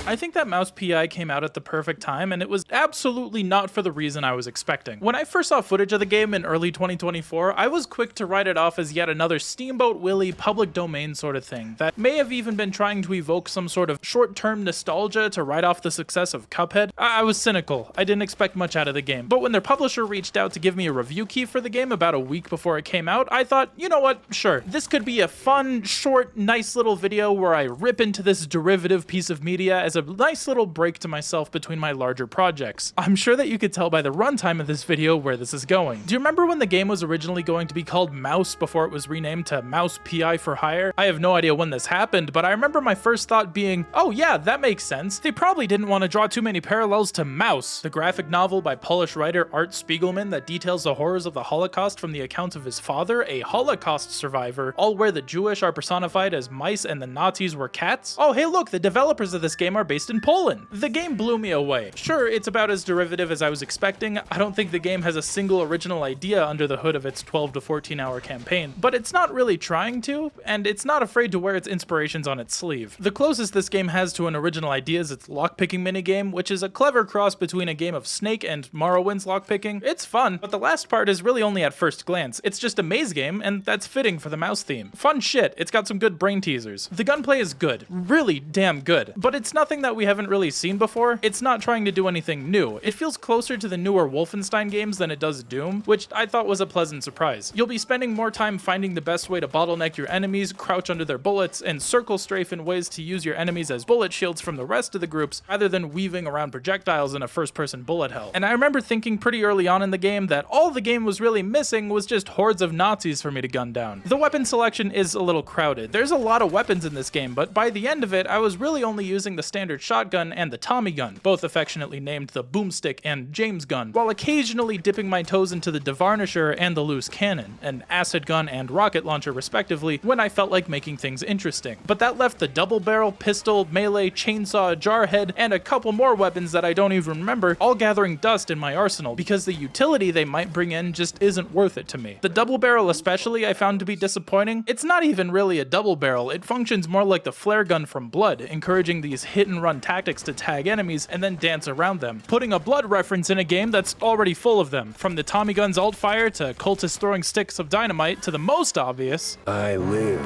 I think that Mouse P.I came out at the perfect time, and it was absolutely not for the reason I was expecting. When I first saw footage of the game in early 2024, I was quick to write it off as yet another Steamboat Willie public domain sort of thing that may have even been trying to evoke some sort of short-term nostalgia to write off the success of Cuphead. I was cynical. I didn't expect much out of the game. But when their publisher reached out to give me a review key for the game about a week before it came out, I thought, you know what, sure. This could be a fun, short, nice little video where I rip into this derivative piece of media as a nice little break to myself between my larger projects. I'm sure that you could tell by the runtime of this video where this is going. Do you remember when the game was originally going to be called Mouse before it was renamed to Mouse P.I for hire? I have no idea when this happened, but I remember my first thought being, oh yeah, that makes sense. They probably didn't want to draw too many parallels to Mouse, the graphic novel by Polish writer Art Spiegelman that details the horrors of the Holocaust from the account of his father, a Holocaust survivor, all where the Jewish are personified as mice and the Nazis were cats. Oh hey look, the developers of this game are based in Poland. The game blew me away. Sure, it's about as derivative as I was expecting. I don't think the game has a single original idea under the hood of its 12 to 14 hour campaign, but it's not really trying to, and it's not afraid to wear its inspirations on its sleeve. The closest this game has to an original idea is its lockpicking minigame, which is a clever cross between a game of Snake and Morrowind's lockpicking. It's fun, but the last part is really only at first glance. It's just a maze game, and that's fitting for the mouse theme. Fun shit, it's got some good brain teasers. The gunplay is good, really damn good, but it's nothing that we haven't really seen before. It's not trying to do anything new. It feels closer to the newer Wolfenstein games than it does Doom, which I thought was a pleasant surprise. You'll be spending more time finding the best way to bottleneck your enemies, crouch under their bullets, and circle strafe in ways to use your enemies as bullet shields from the rest of the groups, rather than weaving around projectiles in a first-person bullet hell. And I remember thinking pretty early on in the game that all the game was really missing was just hordes of Nazis for me to gun down. The weapon selection is a little crowded. There's a lot of weapons in this game, but by the end of it, I was really only using the standard shotgun and the Tommy gun, both affectionately named the Boomstick and James gun, while occasionally dipping my toes into the Devarnisher and the loose cannon, an acid gun and rocket launcher respectively, when I felt like making things interesting. But that left the double barrel, pistol, melee, chainsaw, jarhead, and a couple more weapons that I don't even remember, all gathering dust in my arsenal, because the utility they might bring in just isn't worth it to me. The double barrel especially I found to be disappointing. It's not even really a double barrel, it functions more like the flare gun from Blood, encouraging these hit and run tactics to tag enemies and then dance around them, putting a Blood reference in a game that's already full of them, from the Tommy gun's alt fire to cultists throwing sticks of dynamite to the most obvious, I live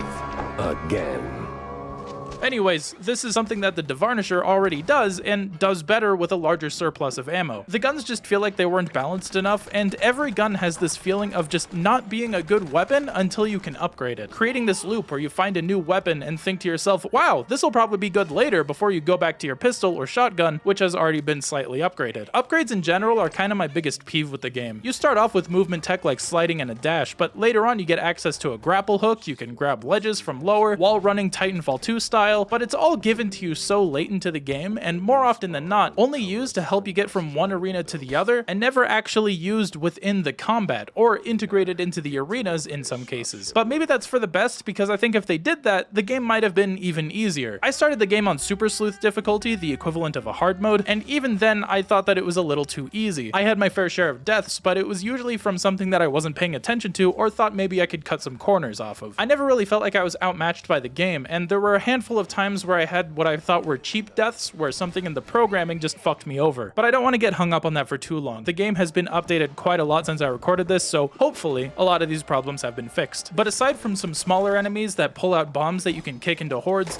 again. Anyways, this is something that the Devarnisher already does, and does better with a larger surplus of ammo. The guns just feel like they weren't balanced enough, and every gun has this feeling of just not being a good weapon until you can upgrade it, creating this loop where you find a new weapon and think to yourself, wow, this will probably be good later, before you go back to your pistol or shotgun, which has already been slightly upgraded. Upgrades in general are kind of my biggest peeve with the game. You start off with movement tech like sliding and a dash, but later on you get access to a grapple hook, you can grab ledges from lower, while running Titanfall 2 style, but it's all given to you so late into the game, and more often than not, only used to help you get from one arena to the other, and never actually used within the combat, or integrated into the arenas in some cases. But maybe that's for the best, because I think if they did that, the game might have been even easier. I started the game on Super Sleuth difficulty, the equivalent of a hard mode, and even then I thought that it was a little too easy. I had my fair share of deaths, but it was usually from something that I wasn't paying attention to, or thought maybe I could cut some corners off of. I never really felt like I was outmatched by the game, and there were a handful of times where I had what I thought were cheap deaths, where something in the programming just fucked me over. But I don't want to get hung up on that for too long. The game has been updated quite a lot since I recorded this, so hopefully a lot of these problems have been fixed. But aside from some smaller enemies that pull out bombs that you can kick into hordes,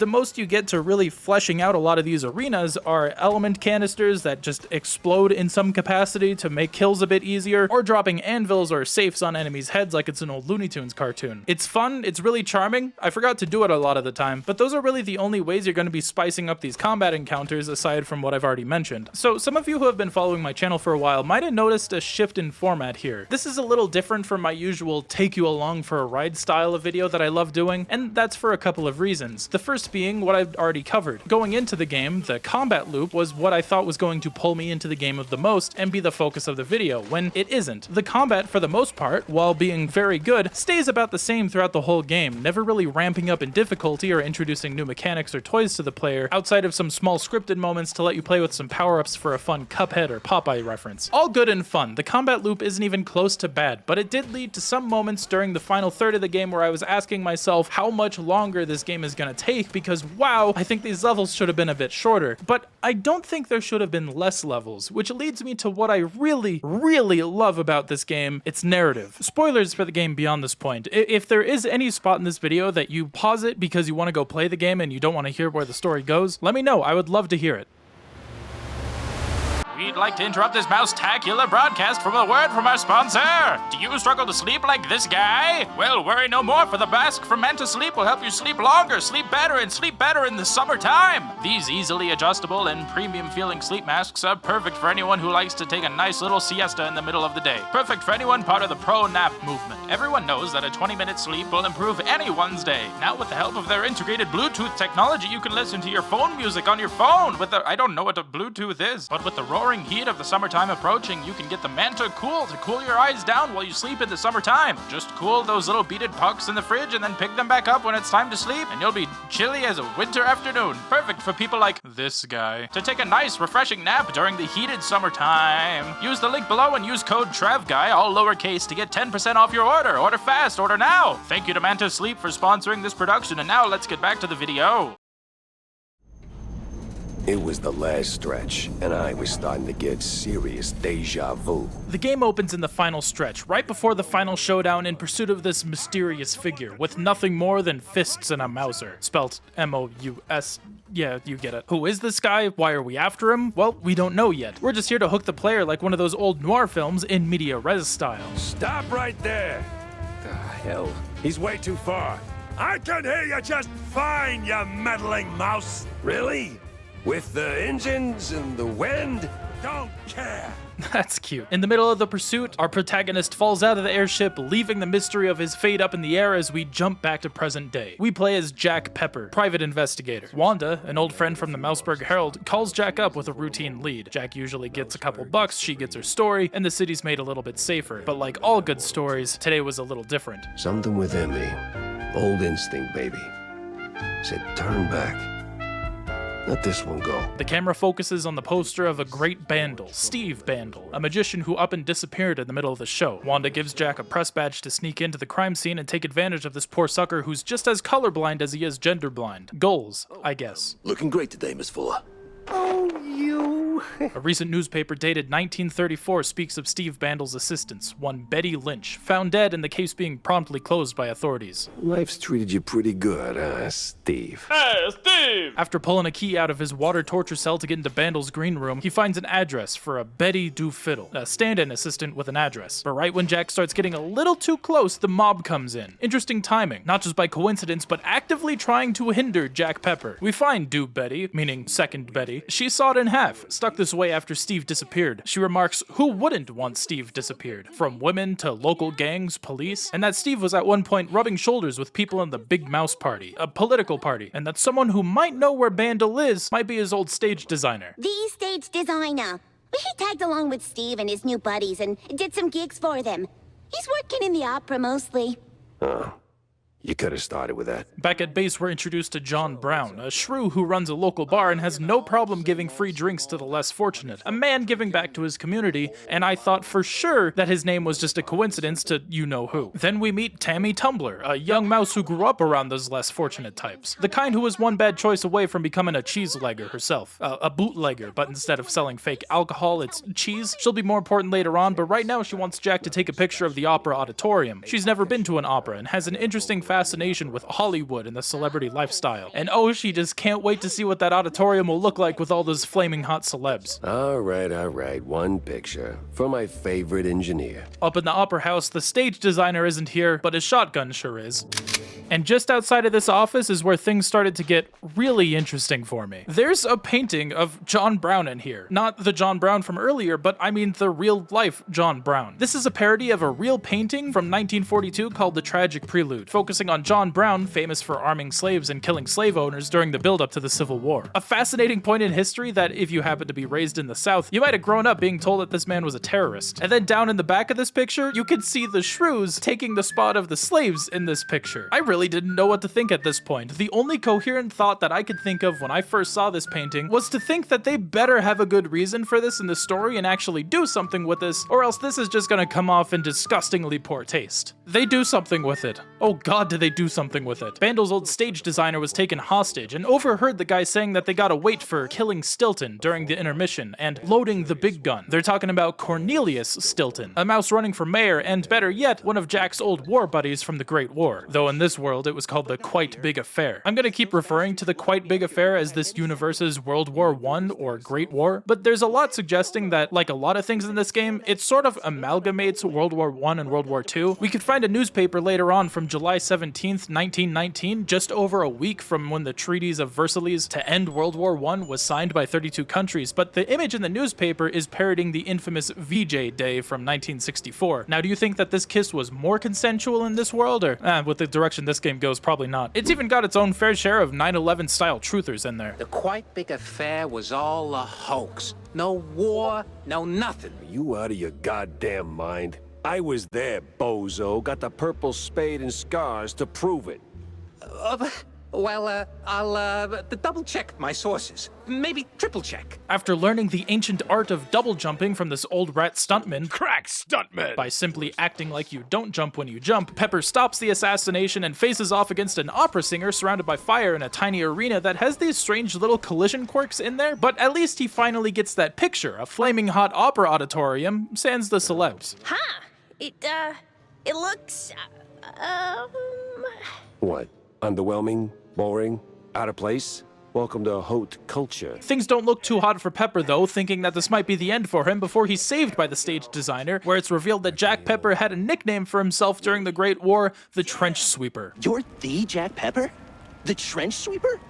the most you get to really fleshing out a lot of these arenas are element canisters that just explode in some capacity to make kills a bit easier, or dropping anvils or safes on enemies' heads like it's an old Looney Tunes cartoon. It's fun, it's really charming, I forgot to do it a lot of the time, but those are really the only ways you're going to be spicing up these combat encounters aside from what I've already mentioned. So some of you who have been following my channel for a while might have noticed a shift in format here. This is a little different from my usual take you along for a ride style of video that I love doing, and that's for a couple of reasons. The first being what I've already covered. Going into the game, the combat loop was what I thought was going to pull me into the game of the most and be the focus of the video, when it isn't. The combat, for the most part, while being very good, stays about the same throughout the whole game, never really ramping up in difficulty or introducing new mechanics or toys to the player, outside of some small scripted moments to let you play with some power-ups for a fun Cuphead or Popeye reference. All good and fun. The combat loop isn't even close to bad, but it did lead to some moments during the final third of the game where I was asking myself how much longer this game is gonna take because wow, I think these levels should have been a bit shorter, but I don't think there should have been less levels, which leads me to what I really love about this game, its narrative. Spoilers for the game beyond this point. If there is any spot in this video that you pause it because you want to go play the game and you don't want to hear where the story goes, let me know. I would love to hear it. We'd like to interrupt this mouse-tacular broadcast from a word from our sponsor. Do you struggle to sleep like this guy? Well, worry no more, for the mask from Men to Sleep will help you sleep longer, sleep better in the summertime. These easily adjustable and premium-feeling sleep masks are perfect for anyone who likes to take a nice little siesta in the middle of the day. Perfect for anyone part of the pro-nap movement. Everyone knows that a 20-minute sleep will improve anyone's day. Now, with the help of their integrated Bluetooth technology, you can listen to your phone music on your phone with the... I don't know what a Bluetooth is, but with the roaring heat of the summertime approaching, you can get the Manta Cool to cool your eyes down while you sleep in the summertime. Just cool those little beaded pucks in the fridge and then pick them back up when it's time to sleep, and you'll be chilly as a winter afternoon. Perfect for people like this guy to take a nice, refreshing nap during the heated summertime. Use the link below and use code TRAVGUY, all lowercase, to get 10% off your order. Order fast, order now. Thank you to Manta Sleep for sponsoring this production, and now let's get back to the video. It was the last stretch, and I was starting to get serious deja vu. The game opens in the final stretch, right before the final showdown in pursuit of this mysterious figure, with nothing more than fists and a mouser. Spelt M-O-U-S. Yeah, you get it. Who is this guy? Why are we after him? Well, we don't know yet. We're just here to hook the player like one of those old noir films in media res style. Stop right there! The hell? He's way too far. I can hear you just fine, you meddling mouse. Really? With the engines and the wind? Don't care. That's cute. In the middle of the pursuit, our protagonist falls out of the airship, leaving the mystery of his fate up in the air as we jump back to present day. We play as Jack Pepper, private investigator. Wanda, an old friend from the Mouseburg Herald, calls Jack up with a routine lead. Jack usually gets a couple bucks, she gets her story, and the city's made a little bit safer. But like all good stories, today was a little different. Something within me, old instinct, baby, said turn back. Let this one go. The camera focuses on the poster of a great Bandal, Steve Bandal, a magician who up and disappeared in the middle of the show. Wanda gives Jack a press badge to sneak into the crime scene and take advantage of this poor sucker who's just as colorblind as he is genderblind. Goals, I guess. Looking great today, Miss Fuller. A recent newspaper dated 1934 speaks of Steve Bandal's assistants, one Betty Lynch, found dead and the case being promptly closed by authorities. Life's treated you pretty good, huh, Steve? Hey, Steve! After pulling a key out of his water torture cell to get into Bandal's green room, he finds an address for a Betty Fiddle, a stand-in assistant with an address. But right when Jack starts getting a little too close, the mob comes in. Interesting timing, not just by coincidence, but actively trying to hinder Jack Pepper. We find Do Betty, meaning second Betty. She sawed in half, stuck this way after Steve disappeared. She remarks who wouldn't want Steve disappeared, from women to local gangs, police, and that Steve was at one point rubbing shoulders with people in the Big Mouse Party, a political party, and that someone who might know where Bandal is might be his old stage designer. The stage designer. He tagged along with Steve and his new buddies and did some gigs for them. He's working in the opera mostly. Oh. You could have started with that. Back at base, we're introduced to John Brown, a shrew who runs a local bar and has no problem giving free drinks to the less fortunate. A man giving back to his community, and I thought for sure that his name was just a coincidence to you-know-who. Then we meet Tammy Tumbler, a young mouse who grew up around those less fortunate types. The kind who was one bad choice away from becoming a cheese-legger herself. A bootlegger, but instead of selling fake alcohol, it's cheese. She'll be more important later on, but right now she wants Jack to take a picture of the opera auditorium. She's never been to an opera and has an interesting fascination with Hollywood and the celebrity lifestyle. And oh, she just can't wait to see what that auditorium will look like with all those flaming hot celebs. All right. One picture for my favorite engineer. Up in the opera house, the stage designer isn't here, but his shotgun sure is. And just outside of this office is where things started to get really interesting for me. There's a painting of John Brown in here. Not the John Brown from earlier, but I mean the real-life John Brown. This is a parody of a real painting from 1942 called The Tragic Prelude, focusing on John Brown, famous for arming slaves and killing slave owners during the build-up to the Civil War. A fascinating point in history that, if you happen to be raised in the South, you might have grown up being told that this man was a terrorist. And then down in the back of this picture, you can see the shrews taking the spot of the slaves in this picture. I really didn't know what to think at this point. The only coherent thought that I could think of when I first saw this painting was to think that they better have a good reason for this in the story and actually do something with this, or else this is just gonna come off in disgustingly poor taste. They do something with it. Oh god, did they do something with it. Bandal's old stage designer was taken hostage and overheard the guy saying that they gotta wait for killing Stilton during the intermission and loading the big gun. They're talking about Cornelius Stilton, a mouse running for mayor and, better yet, one of Jack's old war buddies from the Great War. Though in this world it was called the Quite Big Affair. I'm gonna keep referring to the Quite Big Affair as this universe's World War I or Great War, but there's a lot suggesting that, like a lot of things in this game, it sort of amalgamates World War I and World War II. We could find a newspaper later on from July 17th, 1919, just over a week from when the Treaties of Versailles to end World War I was signed by 32 countries, but the image in the newspaper is parroting the infamous VJ Day from 1964. Now, do you think that this kiss was more consensual in this world, or with the direction this game goes, probably not. It's even got its own fair share of 9/11 style truthers in there. The Quite Big Affair was all a hoax. No war, no nothing. Are you out of your goddamn mind? I was there, bozo. Got the purple spade and scars to prove it. I'll double-check my sources. Maybe triple-check. After learning the ancient art of double jumping from this old rat stuntman, Crack stuntman! by simply acting like you don't jump when you jump, Pepper stops the assassination and faces off against an opera singer surrounded by fire in a tiny arena that has these strange little collision quirks in there, but at least he finally gets that picture, a flaming hot opera auditorium, sans the celebs. Huh. It looks, What? Underwhelming? Boring? Out of place? Welcome to haute culture. Things don't look too hot for Pepper though, thinking that this might be the end for him before he's saved by the stage designer, where it's revealed that Jack Pepper had a nickname for himself during the Great War, the Trench Sweeper. You're the Jack Pepper? The trench sweeper?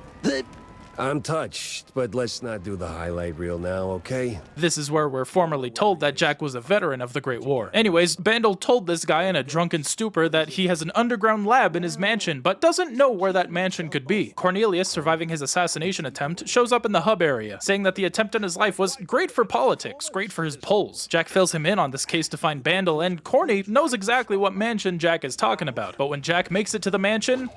I'm touched, but let's not do the highlight reel now, okay? This is where we're formally told that Jack was a veteran of the Great War. Anyways, Bandal told this guy in a drunken stupor that he has an underground lab in his mansion, but doesn't know where that mansion could be. Cornelius, surviving his assassination attempt, shows up in the hub area, saying that the attempt on his life was great for politics, great for his polls. Jack fills him in on this case to find Bandal, and Corny knows exactly what mansion Jack is talking about. But when Jack makes it to the mansion,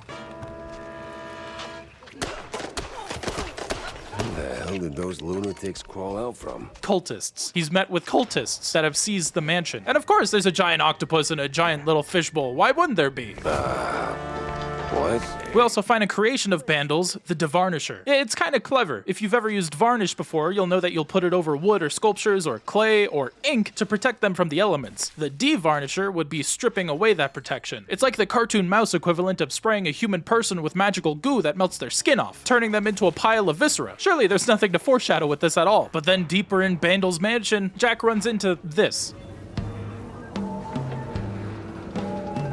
Where did those lunatics crawl out from? cultists. He's met with cultists that have seized the mansion. And of course, there's a giant octopus and a giant little fishbowl. Why wouldn't there be? What? We also find a creation of Bandal's, the Devarnisher. It's kind of clever. If you've ever used varnish before, you'll know that you'll put it over wood or sculptures or clay or ink to protect them from the elements. The Devarnisher would be stripping away that protection. It's like the cartoon mouse equivalent of spraying a human person with magical goo that melts their skin off, turning them into a pile of viscera. Surely there's nothing to foreshadow with this at all. But then deeper in Bandal's mansion, Jack runs into this.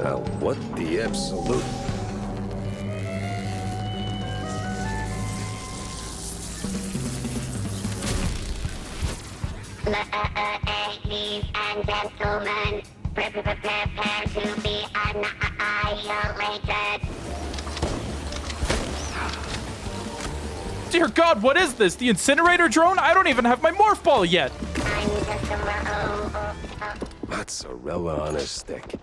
Now, what the absolute... Ladies and gentlemen, prepare to be annihilated. Dear God, what is this? The incinerator drone? I don't even have my morph ball yet. I'm just a robot. Mozzarella on a stick.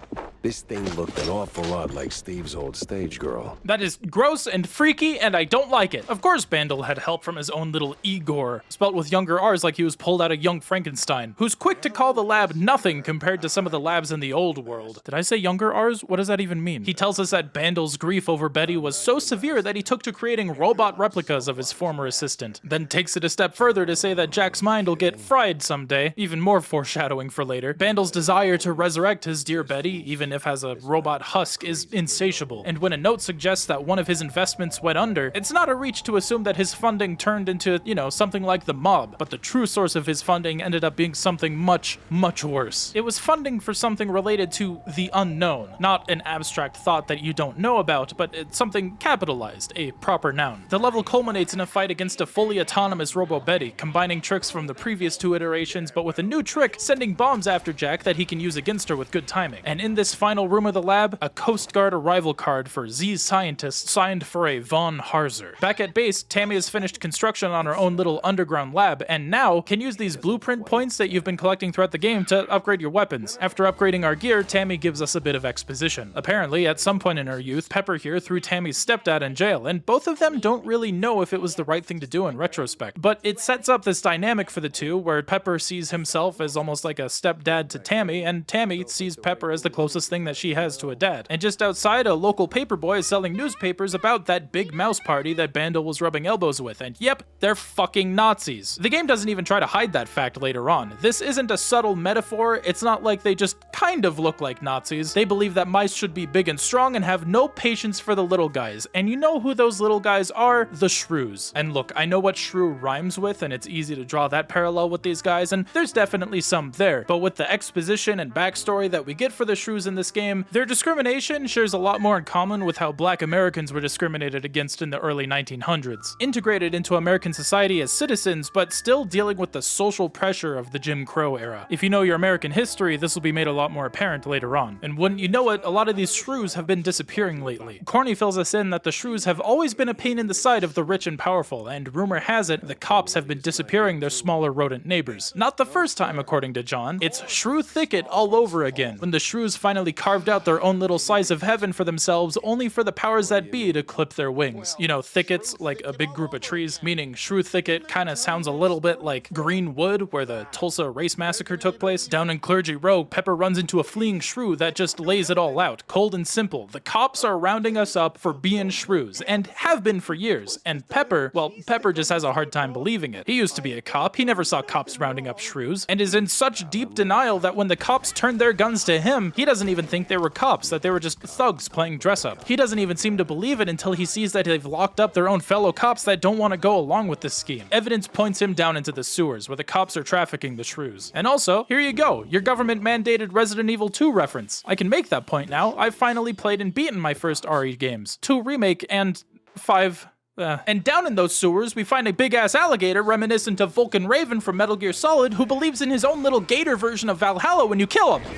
This thing looked an awful lot like Steve's old stage girl. That is gross and freaky, and I don't like it. Of course Bandal had help from his own little Igor, spelt with younger R's like he was pulled out of Young Frankenstein, who's quick to call the lab nothing compared to some of the labs in the old world. Did I say younger R's? What does that even mean? He tells us that Bandal's grief over Betty was so severe that he took to creating robot replicas of his former assistant, then takes it a step further to say that Jack's mind will get fried someday, even more foreshadowing for later. Bandal's desire to resurrect his dear Betty, even if as a robot husk, is insatiable, and when a note suggests that one of his investments went under, it's not a reach to assume that his funding turned into, something like the mob, but the true source of his funding ended up being something much, much worse. It was funding for something related to the unknown, not an abstract thought that you don't know about, but it's something capitalized, a proper noun. The level culminates in a fight against a fully autonomous Robo-Betty, combining tricks from the previous two iterations, but with a new trick, sending bombs after Jack that he can use against her with good timing. And in this final room of the lab, a Coast Guard arrival card for Z's scientist signed for a Von Harzer. Back at base, Tammy has finished construction on her own little underground lab, and now can use these blueprint points that you've been collecting throughout the game to upgrade your weapons. After upgrading our gear, Tammy gives us a bit of exposition. Apparently, at some point in her youth, Pepper here threw Tammy's stepdad in jail, and both of them don't really know if it was the right thing to do in retrospect. But it sets up this dynamic for the two, where Pepper sees himself as almost like a stepdad to Tammy, and Tammy sees Pepper as the closest thing that she has to a dad. And just outside, a local paperboy is selling newspapers about that big mouse party that Bandal was rubbing elbows with, and yep, they're fucking Nazis. The game doesn't even try to hide that fact later on. This isn't a subtle metaphor, it's not like they just kind of look like Nazis. They believe that mice should be big and strong and have no patience for the little guys, and you know who those little guys are? The shrews. And look, I know what shrew rhymes with, and it's easy to draw that parallel with these guys, and there's definitely some there, but with the exposition and backstory that we get for the shrews in this game, their discrimination shares a lot more in common with how black Americans were discriminated against in the early 1900s. Integrated into American society as citizens, but still dealing with the social pressure of the Jim Crow era. If you know your American history, this will be made a lot more apparent later on. And wouldn't you know it, a lot of these shrews have been disappearing lately. Corny fills us in that the shrews have always been a pain in the side of the rich and powerful, and rumor has it the cops have been disappearing their smaller rodent neighbors. Not the first time, according to John. It's Shrew Thicket all over again, when the shrews finally carved out their own little slice of heaven for themselves, only for the powers that be to clip their wings. You know, thickets, like a big group of trees, meaning Shrew Thicket kinda sounds a little bit like Green Wood, where the Tulsa race massacre took place. Down in Clergy Row, Pepper runs into a fleeing shrew that just lays it all out, cold and simple. The cops are rounding us up for being shrews, and have been for years, and Pepper, well, Pepper just has a hard time believing it. He used to be a cop, he never saw cops rounding up shrews, and is in such deep denial that when the cops turned their guns to him, he doesn't even think they were cops, that they were just thugs playing dress up. He doesn't even seem to believe it until he sees that they've locked up their own fellow cops that don't want to go along with this scheme. Evidence points him down into the sewers, where the cops are trafficking the shrews. And also, here you go, your government-mandated Resident Evil 2 reference. I can make that point now. I've finally played and beaten my first RE games. 2 Remake and 5... And down in those sewers, we find a big-ass alligator reminiscent of Vulcan Raven from Metal Gear Solid who believes in his own little gator version of Valhalla when you kill him.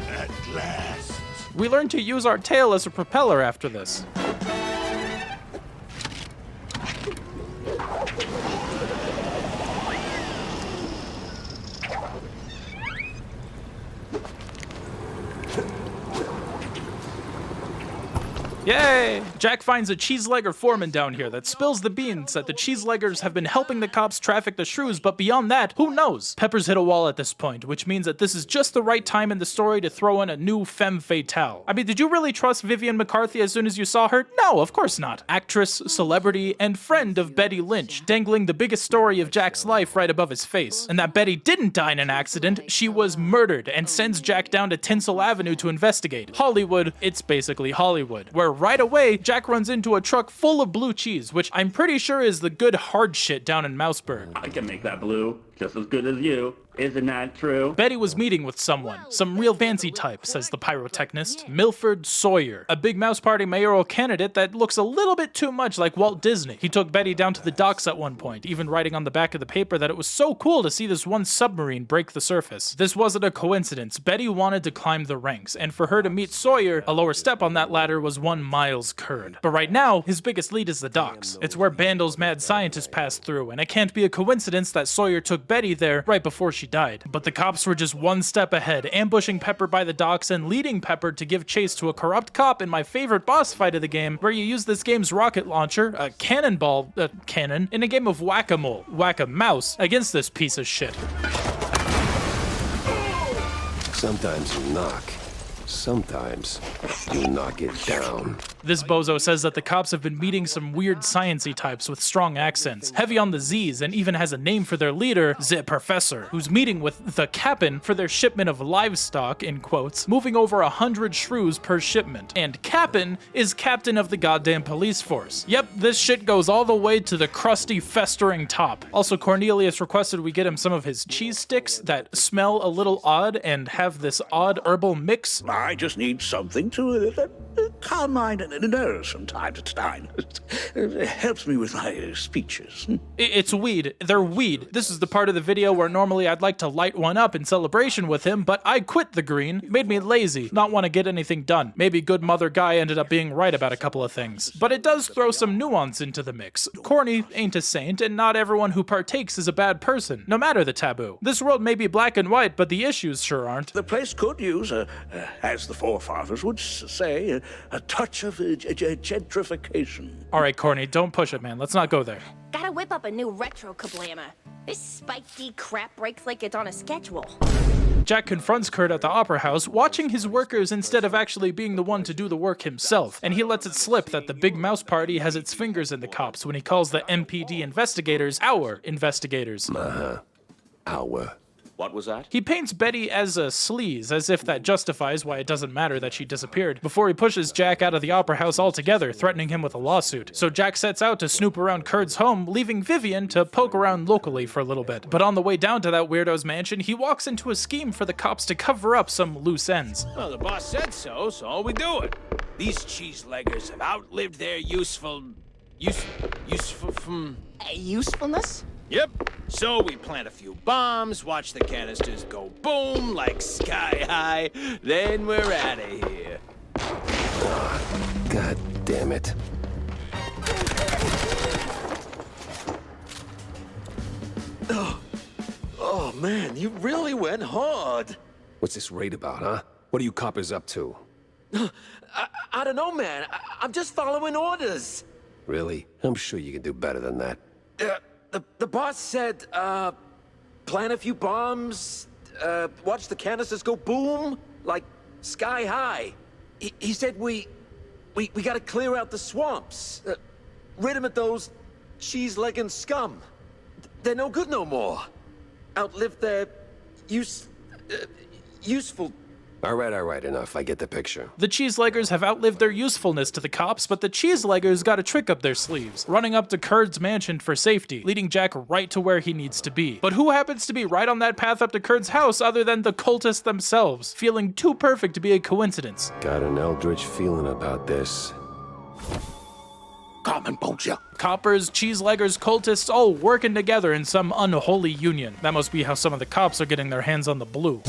At last. We learn to use our tail as a propeller after this. Yay! Jack finds a cheeselegger foreman down here that spills the beans that the cheeseleggers have been helping the cops traffic the shrews, but beyond that, who knows? Pepper's hit a wall at this point, which means that this is just the right time in the story to throw in a new femme fatale. I mean, did you really trust Vivian McCarthy as soon as you saw her? No, of course not. Actress, celebrity, and friend of Betty Lynch, dangling the biggest story of Jack's life right above his face. And that Betty didn't die in an accident, she was murdered, and sends Jack down to Tinsel Avenue to investigate. Hollywood, it's basically Hollywood, where right away, Jack runs into a truck full of blue cheese, which I'm pretty sure is the good hard shit down in Mouseburg. I can make that blue just as good as you. Isn't that true? Betty was meeting with someone, some real fancy type, says the pyrotechnist. Milford Soyer, a big Mouse Party mayoral candidate that looks a little bit too much like Walt Disney. He took Betty down to the docks at one point, even writing on the back of the paper that it was so cool to see this one submarine break the surface. This wasn't a coincidence. Betty wanted to climb the ranks, and for her to meet Soyer, a lower step on that ladder was one Miles Curd. But right now, his biggest lead is the docks. It's where Bandal's mad scientist passed through, and it can't be a coincidence that Soyer took Betty there right before she died. But the cops were just one step ahead, ambushing Pepper by the docks and leading Pepper to give chase to a corrupt cop in my favorite boss fight of the game, where you use this game's rocket launcher, a cannonball cannon, in a game of whack-a-mole, whack-a-mouse, against this piece of shit. Sometimes you knock. Sometimes you knock it down. This bozo says that the cops have been meeting some weird science-y types with strong accents, heavy on the Z's, and even has a name for their leader, the Professor, who's meeting with the Cap'n for their shipment of livestock, in quotes, moving over 100 shrews per shipment. And Cap'n is captain of the goddamn police force. Yep, this shit goes all the way to the crusty, festering top. Also, Cornelius requested we get him some of his cheese sticks that smell a little odd and have this odd herbal mix. I just need something to calm my nerves from time to time. It helps me with my speeches. It's weed. They're weed. This is the part of the video where normally I'd like to light one up in celebration with him, but I quit the green. It made me lazy, not want to get anything done. Maybe Good Mother Guy ended up being right about a couple of things. But it does throw some nuance into the mix. Corny ain't a saint, and not everyone who partakes is a bad person, no matter the taboo. This world may be black and white, but the issues sure aren't. The place could use, as the forefathers would say, a touch of gentrification. All right, Corny, don't push it, man. Let's not go there. Gotta whip up a new retro kablama. This spiky crap breaks like it's on a schedule. Jack confronts Curd at the opera house, watching his workers instead of actually being the one to do the work himself, and he lets it slip that the big mouse party has its fingers in the cops when he calls the MPD investigators our investigators. Our. What was that? He paints Betty as a sleaze, as if that justifies why it doesn't matter that she disappeared, before he pushes Jack out of the opera house altogether, threatening him with a lawsuit. So Jack sets out to snoop around Curd's home, leaving Vivian to poke around locally for a little bit. But on the way down to that weirdo's mansion, he walks into a scheme for the cops to cover up some loose ends. Well, the boss said so, so we do it. These cheese-leggers have outlived their Usefulness? Yep. So we plant a few bombs, watch the canisters go boom like sky high, then we're out of here. God damn it. Oh, man, you really went hard. What's this raid about, huh? What are you coppers up to? I don't know, man. I'm just following orders. Really? I'm sure you can do better than that. The boss said, plant a few bombs, watch the canisters go boom, like sky high. He said we gotta clear out the swamps, rid him of those cheese-legging scum. They're no good no more. Outlived their useful. All right, enough. I get the picture. The cheeseleggers have outlived their usefulness to the cops, but the cheeseleggers got a trick up their sleeves, running up to Curd's mansion for safety, leading Jack right to where he needs to be. But who happens to be right on that path up to Curd's house other than the cultists themselves, feeling too perfect to be a coincidence? Got an eldritch feeling about this. Come and poach ya. Coppers, cheeseleggers, cultists, all working together in some unholy union. That must be how some of the cops are getting their hands on the blue.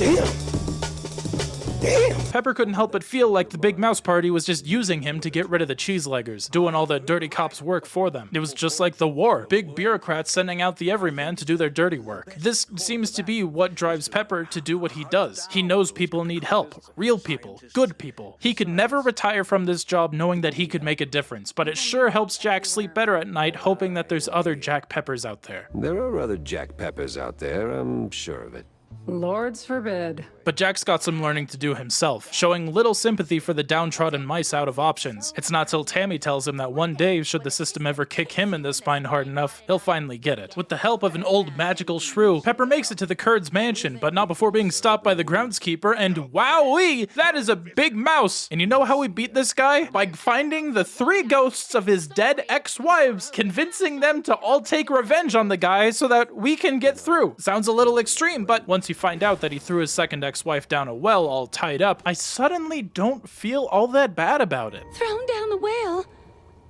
Pepper couldn't help but feel like the big mouse party was just using him to get rid of the cheeseleggers, doing all the dirty cops' work for them. It was just like the war, big bureaucrats sending out the everyman to do their dirty work. This seems to be what drives Pepper to do what he does. He knows people need help, real people, good people. He could never retire from this job knowing that he could make a difference, but it sure helps Jack sleep better at night hoping that there's other Jack Peppers out there. There are other Jack Peppers out there, I'm sure of it. Lords forbid. But Jack's got some learning to do himself, showing little sympathy for the downtrodden mice out of options. It's not till Tammy tells him that one day, should the system ever kick him in the spine hard enough, he'll finally get it. With the help of an old magical shrew, Pepper makes it to the Curd's mansion, but not before being stopped by the groundskeeper, and wowee, that is a big mouse! And you know how we beat this guy? By finding the 3 ghosts of his dead ex-wives, convincing them to all take revenge on the guy so that we can get through. Sounds a little extreme, but once you find out that he threw his second ex-wife down a well all tied up, I suddenly don't feel all that bad about it. Thrown down the well?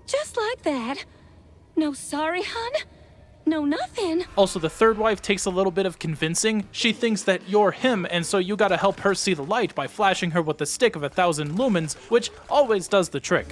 Just like that? No sorry, hun? No nothing. Also, the third wife takes a little bit of convincing. She thinks that you're him, and so you gotta help her see the light by flashing her with a stick of 1,000 lumens, which always does the trick.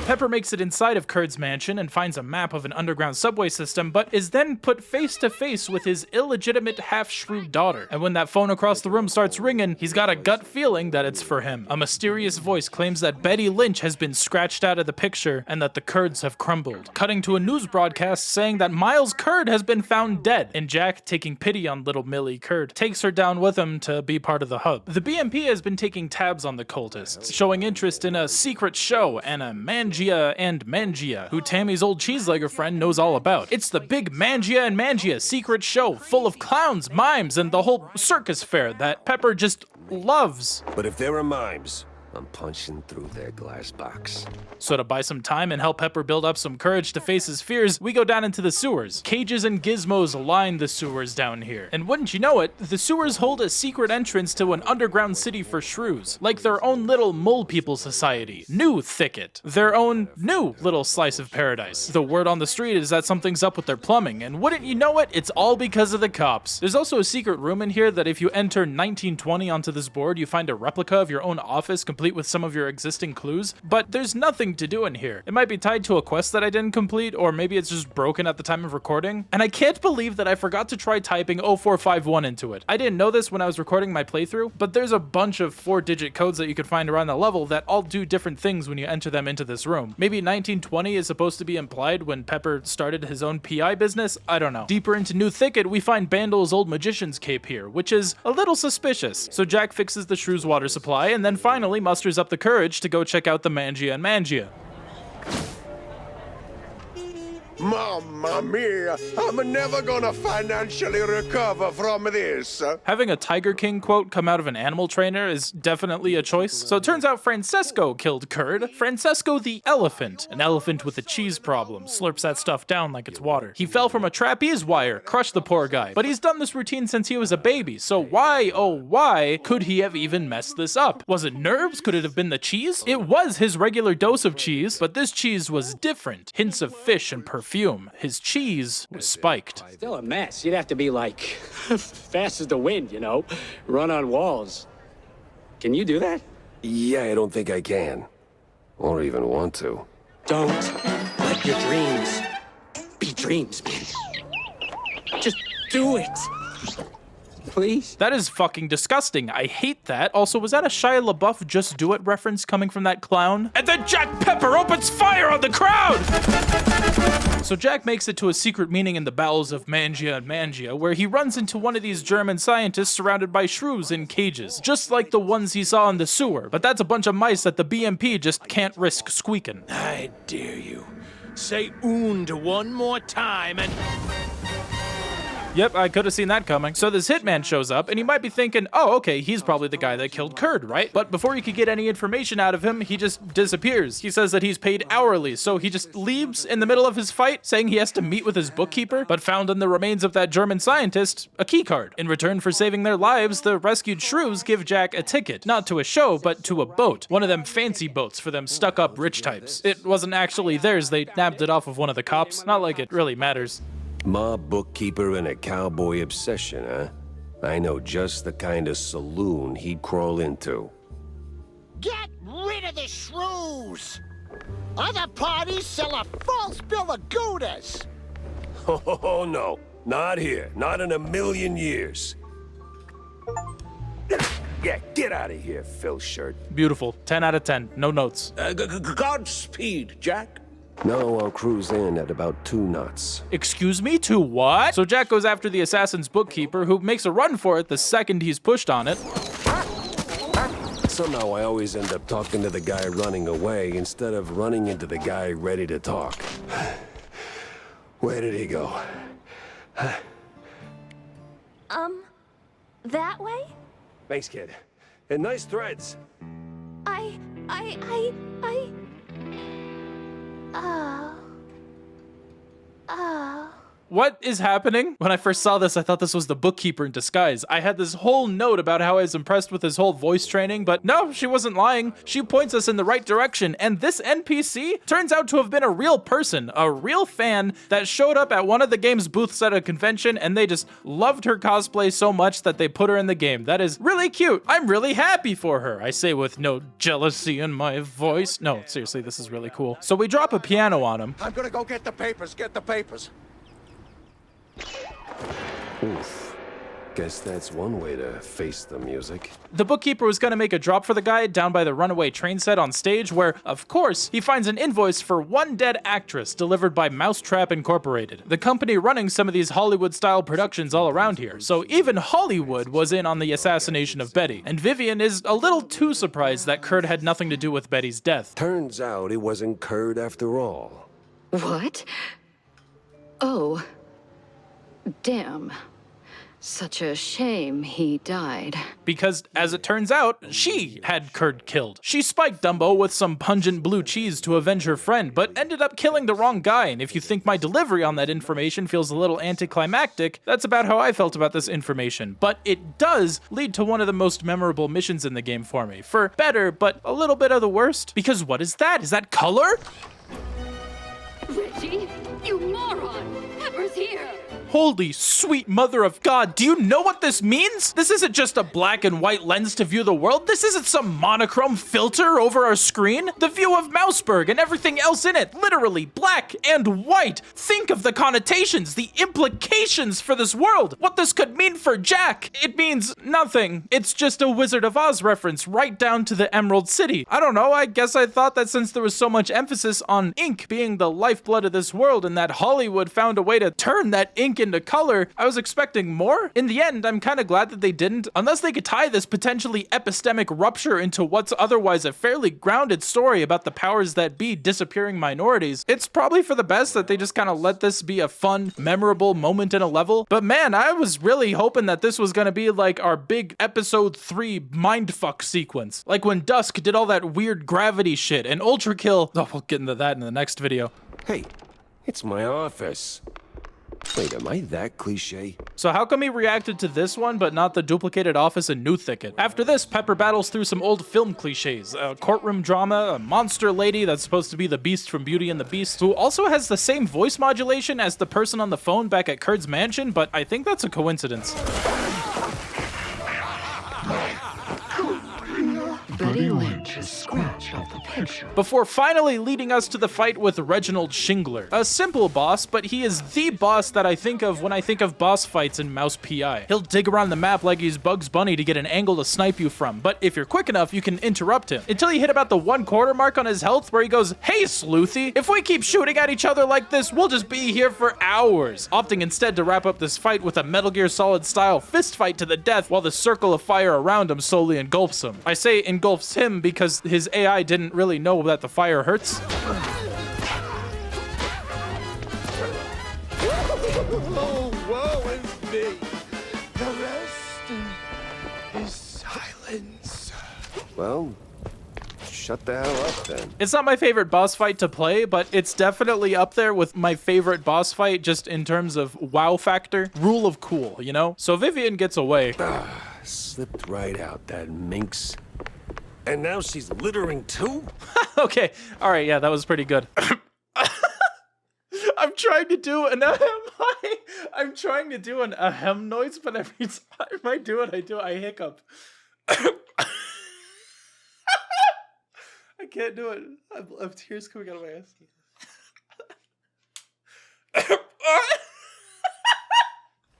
Pepper makes it inside of Curd's mansion and finds a map of an underground subway system, but is then put face to face with his illegitimate half-shrew daughter. And when that phone across the room starts ringing, he's got a gut feeling that it's for him. A mysterious voice claims that Betty Lynch has been scratched out of the picture and that the Curds have crumbled. Cutting to a news broadcast saying that Miles Curd has been found dead, and Jack, taking pity on little Millie Curd, takes her down with him to be part of the hub. The BMP has been taking tabs on the cultists, showing interest in a secret show and a Mangia and Mangia, who Tammy's old cheeselegger friend knows all about. It's the big Mangia and Mangia secret show full of clowns, mimes, and the whole circus fair that Pepper just loves. But if there are mimes, I'm punching through their glass box. So to buy some time and help Pepper build up some courage to face his fears, we go down into the sewers. Cages and gizmos line the sewers down here. And wouldn't you know it, the sewers hold a secret entrance to an underground city for shrews, like their own little mole people society. New Thicket. Their own new little slice of paradise. The word on the street is that something's up with their plumbing, and wouldn't you know it, it's all because of the cops. There's also a secret room in here that if you enter 1920 onto this board, you find a replica of your own office completely complete with some of your existing clues, but there's nothing to do in here. It might be tied to a quest that I didn't complete, or maybe it's just broken at the time of recording. And I can't believe that I forgot to try typing 0451 into it. I didn't know this when I was recording my playthrough, but there's a bunch of 4-digit codes that you can find around the level that all do different things when you enter them into this room. Maybe 1920 is supposed to be implied when Pepper started his own PI business? I don't know. Deeper into New Thicket, we find Bandal's old magician's cape here, which is a little suspicious. So Jack fixes the shrews water supply and then finally musters up the courage to go check out the Mangia and Mangia. Mamma mia, I'm never gonna financially recover from this. Having a Tiger King quote come out of an animal trainer is definitely a choice. So it turns out Francesco killed Curd. Francesco the elephant. An elephant with a cheese problem. Slurps that stuff down like it's water. He fell from a trapeze wire, crushed the poor guy. But he's done this routine since he was a baby. So why, oh why, could he have even messed this up? Was it nerves? Could it have been the cheese? It was his regular dose of cheese, but this cheese was different. Hints of fish and perfume. His cheese was spiked. Still a mess. You'd have to be like fast as the wind, you know? Run on walls. Can you do that? Yeah, I don't think I can. Or even want to. Don't let your dreams be dreams, man. Just do it. Please? That is fucking disgusting. I hate that. Also, was that a Shia LaBeouf Just Do It reference coming from that clown? And then Jack Pepper opens fire on the crowd! So Jack makes it to a secret meeting in the bowels of Mangia and Mangia, where he runs into one of these German scientists surrounded by shrews in cages, just like the ones he saw in the sewer. But that's a bunch of mice that the BMP just can't risk squeaking. I dare you. Say "und" one more time and... Yep, I could have seen that coming. So this hitman shows up, and you might be thinking, oh, okay, he's probably the guy that killed Curd, right? But before you could get any information out of him, he just disappears. He says that he's paid hourly, so he just leaves in the middle of his fight, saying he has to meet with his bookkeeper, but found in the remains of that German scientist a key card. In return for saving their lives, the rescued shrews give Jack a ticket, not to a show, but to a boat. One of them fancy boats for them stuck-up rich types. It wasn't actually theirs, they nabbed it off of one of the cops. Not like it really matters. Mob bookkeeper and a cowboy obsession, huh? I know just the kind of saloon he'd crawl into. Get rid of the shrews! Other parties sell a false bill of Goudas! Oh, no. Not here. Not in a million years. Yeah, get out of here, Phil Shirt. Beautiful. 10 out of 10. No notes. Godspeed, Jack. No, I'll cruise in at about 2 knots. Excuse me? To what? So Jack goes after the assassin's bookkeeper, who makes a run for it the second he's pushed on it. Somehow I always end up talking to the guy running away instead of running into the guy ready to talk. Where did he go? That way? Thanks, kid. And nice threads. What is happening? When I first saw this, I thought this was the bookkeeper in disguise. I had this whole note about how I was impressed with his whole voice training, but no, she wasn't lying. She points us in the right direction, and this NPC turns out to have been a real person, a real fan that showed up at one of the game's booths at a convention, and they just loved her cosplay so much that they put her in the game. That is really cute. I'm really happy for her. I say with no jealousy in my voice. No, seriously, this is really cool. So we drop a piano on him. I'm gonna go get the papers, Oof. Guess that's one way to face the music. The bookkeeper was going to make a drop for the guy down by the runaway train set on stage where, of course, he finds an invoice for one dead actress delivered by Mousetrap Incorporated, the company running some of these Hollywood-style productions all around here. So even Hollywood was in on the assassination of Betty, and Vivian is a little too surprised that Curd had nothing to do with Betty's death. Turns out it wasn't Curd after all. What? Oh. Damn. Such a shame he died. Because, as it turns out, she had Curd killed. She spiked Dumbo with some pungent blue cheese to avenge her friend, but ended up killing the wrong guy, and if you think my delivery on that information feels a little anticlimactic, that's about how I felt about this information. But it does lead to one of the most memorable missions in the game for me. For better, but a little bit of the worst. Because what is that? Is that color? Reggie, you moron! Pepper's here! Holy sweet mother of God, do you know what this means? This isn't just a black and white lens to view the world. This isn't some monochrome filter over our screen. The view of Mouseburg and everything else in it, literally black and white. Think of the connotations, the implications for this world. What this could mean for Jack. It means nothing. It's just a Wizard of Oz reference right down to the Emerald City. I don't know, I guess I thought that since there was so much emphasis on ink being the lifeblood of this world and that Hollywood found a way to turn that ink into color, I was expecting more. In the end, I'm kind of glad that they didn't, unless they could tie this potentially epistemic rupture into what's otherwise a fairly grounded story about the powers that be disappearing minorities. It's probably for the best that they just kind of let this be a fun, memorable moment in a level. But man, I was really hoping that this was going to be like our big episode 3 mindfuck sequence. Like when Dusk did all that weird gravity shit and Ultra Kill. Oh, we'll get into that in the next video. Hey, it's my office. Wait, am I that cliche? So how come he reacted to this one but not the duplicated office in New Thicket? After this, Pepper battles through some old film cliches. A courtroom drama, a monster lady that's supposed to be the Beast from Beauty and the Beast, who also has the same voice modulation as the person on the phone back at Curd's mansion, but I think that's a coincidence. Betty Lynch is scratched off the picture. Before finally leading us to the fight with Reginald Shingler. A simple boss, but he is the boss that I think of when I think of boss fights in Mouse P.I. He'll dig around the map like he's Bugs Bunny to get an angle to snipe you from, but if you're quick enough, you can interrupt him. Until you hit about the 1/4 mark on his health where he goes, "Hey, Sleuthy, if we keep shooting at each other like this, we'll just be here for hours." Opting instead to wrap up this fight with a Metal Gear Solid style fist fight to the death while the circle of fire around him slowly engulfs him. I say engulfs him because his AI didn't really know that the fire hurts. Oh, woe is me. The rest is silence. Well, shut the hell up then. It's not my favorite boss fight to play, but it's definitely up there with my favorite boss fight just in terms of wow factor. Rule of cool, you know? So Vivian gets away. Slipped right out, that minx. And now she's littering too? Okay, all right, yeah, that was pretty good. I'm trying to do an ahem. I'm trying to do an ahem noise, but every time I do it, I hiccup. I can't do it. I have tears coming out of my ass.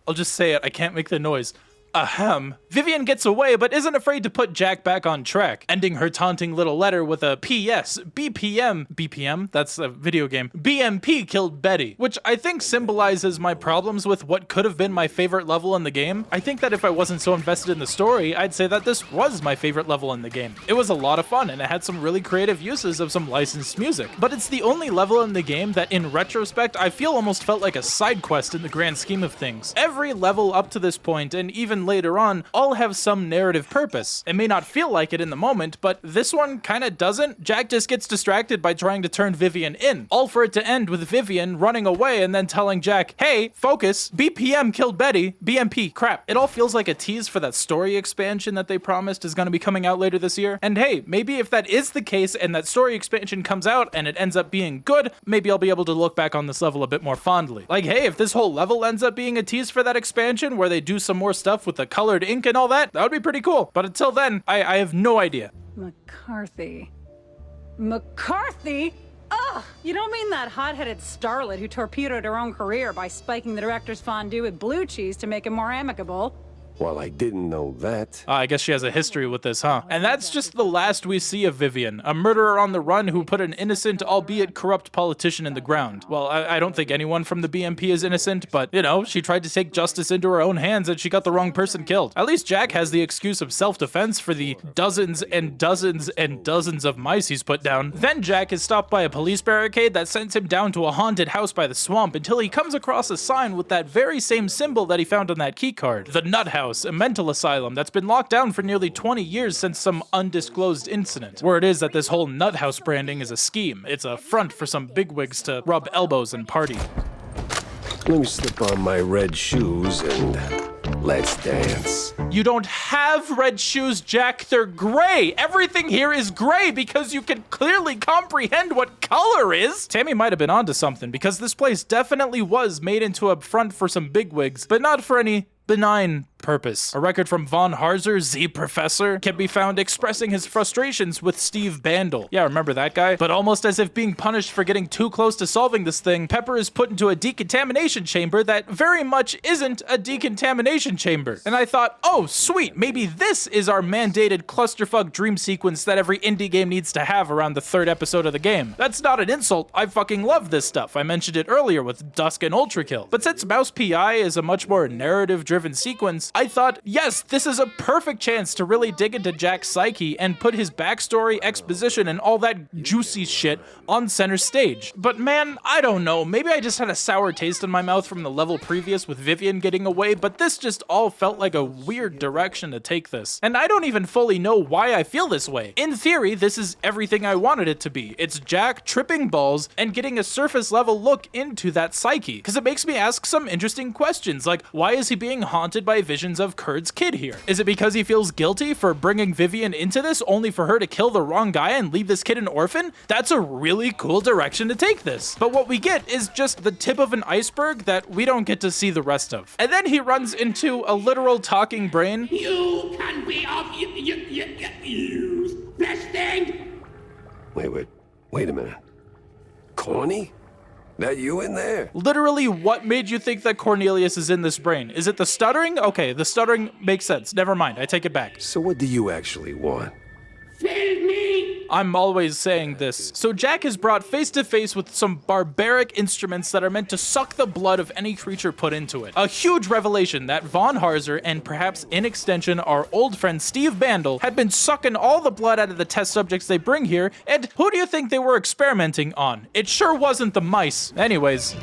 I'll just say it. I can't make the noise. Ahem. Vivian gets away, but isn't afraid to put Jack back on track, ending her taunting little letter with a P.S. BPM, that's a video game. BMP killed Betty, which I think symbolizes my problems with what could have been my favorite level in the game. I think that if I wasn't so invested in the story, I'd say that this was my favorite level in the game. It was a lot of fun, and it had some really creative uses of some licensed music. But it's the only level in the game that, in retrospect, I feel almost felt like a side quest in the grand scheme of things. Every level up to this point, and even later on, all have some narrative purpose. It may not feel like it in the moment, but this one kinda doesn't. Jack just gets distracted by trying to turn Vivian in, all for it to end with Vivian running away and then telling Jack, "Hey, focus, BPM killed Betty, BMP, crap." It all feels like a tease for that story expansion that they promised is gonna be coming out later this year. And hey, maybe if that is the case and that story expansion comes out and it ends up being good, maybe I'll be able to look back on this level a bit more fondly. Like, hey, if this whole level ends up being a tease for that expansion where they do some more stuff with the colored ink and all that would be pretty cool. But until then, I have no idea. McCarthy? Ugh! You don't mean that hot-headed starlet who torpedoed her own career by spiking the director's fondue with blue cheese to make it more amicable? Well, I didn't know that. I guess she has a history with this, huh? And that's just the last we see of Vivian, a murderer on the run who put an innocent, albeit corrupt politician in the ground. Well, I don't think anyone from the BMP is innocent, but, you know, she tried to take justice into her own hands and she got the wrong person killed. At least Jack has the excuse of self-defense for the dozens and dozens and dozens of mice he's put down. Then Jack is stopped by a police barricade that sends him down to a haunted house by the swamp until he comes across a sign with that very same symbol that he found on that keycard. The Nut House, a mental asylum that's been locked down for nearly 20 years since some undisclosed incident. Word is that this whole Nut House branding is a scheme. It's a front for some bigwigs to rub elbows and party. Let me slip on my red shoes and let's dance. You don't have red shoes, Jack. They're gray. Everything here is gray because you can clearly comprehend what color is. Tammy might have been onto something because this place definitely was made into a front for some bigwigs, but not for any benign purpose. A record from Von Harzer, Z Professor, can be found expressing his frustrations with Steve Bandal. Yeah, remember that guy? But almost as if being punished for getting too close to solving this thing, Pepper is put into a decontamination chamber that very much isn't a decontamination chamber. And I thought, oh, sweet, maybe this is our mandated clusterfuck dream sequence that every indie game needs to have around the 3rd episode of the game. That's not an insult. I fucking love this stuff. I mentioned it earlier with Dusk and Ultrakill. But since Mouse P.I. is a much more narrative-driven sequence, I thought, yes, this is a perfect chance to really dig into Jack's psyche and put his backstory, exposition, and all that juicy shit on center stage. But man, I don't know, maybe I just had a sour taste in my mouth from the level previous with Vivian getting away, but this just all felt like a weird direction to take this. And I don't even fully know why I feel this way. In theory, this is everything I wanted it to be. It's Jack tripping balls and getting a surface level look into that psyche, because it makes me ask some interesting questions, like why is he being haunted by visions of Curd's kid here? Is it because he feels guilty for bringing Vivian into this only for her to kill the wrong guy and leave this kid an orphan? That's a really cool direction to take this. But what we get is just the tip of an iceberg that we don't get to see the rest of. And then he runs into a literal talking brain. You can be of use. Best thing. Wait a minute. Corny? That you in there? Literally, what made you think that Cornelius is in this brain? Is it the stuttering? Okay, the stuttering makes sense. Never mind, I take it back. So what do you actually want? Fill me. I'm always saying this. So Jack is brought face to face with some barbaric instruments that are meant to suck the blood of any creature put into it. A huge revelation that Von Harzer and perhaps in extension our old friend Steve Bandal had been sucking all the blood out of the test subjects they bring here, and who do you think they were experimenting on? It sure wasn't the mice. Anyways.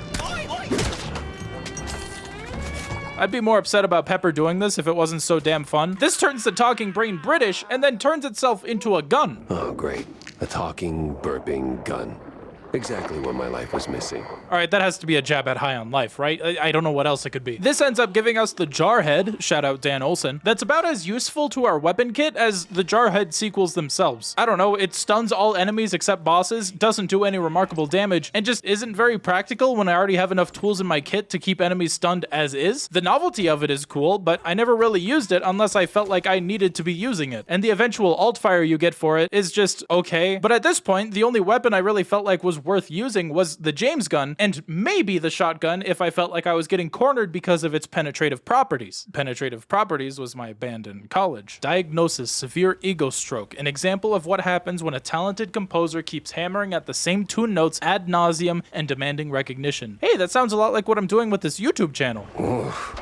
I'd be more upset about Pepper doing this if it wasn't so damn fun. This turns the talking brain British and then turns itself into a gun. Oh, great. A talking, burping gun. Exactly what my life was missing. All right, that has to be a jab at High on Life, right? I don't know what else it could be. This ends up giving us the Jarhead, shout out Dan Olsen, that's about as useful to our weapon kit as the Jarhead sequels themselves. I don't know, it stuns all enemies except bosses, doesn't do any remarkable damage, and just isn't very practical when I already have enough tools in my kit to keep enemies stunned as is. The novelty of it is cool, but I never really used it unless I felt like I needed to be using it. And the eventual alt fire you get for it is just okay. But at this point, the only weapon I really felt like was worth using was the James gun, and maybe the shotgun if I felt like I was getting cornered because of its penetrative properties. Penetrative properties was my band in college. Diagnosis: severe ego stroke, an example of what happens when a talented composer keeps hammering at the same tune notes ad nauseum and demanding recognition. Hey, that sounds a lot like what I'm doing with this YouTube channel. Oh.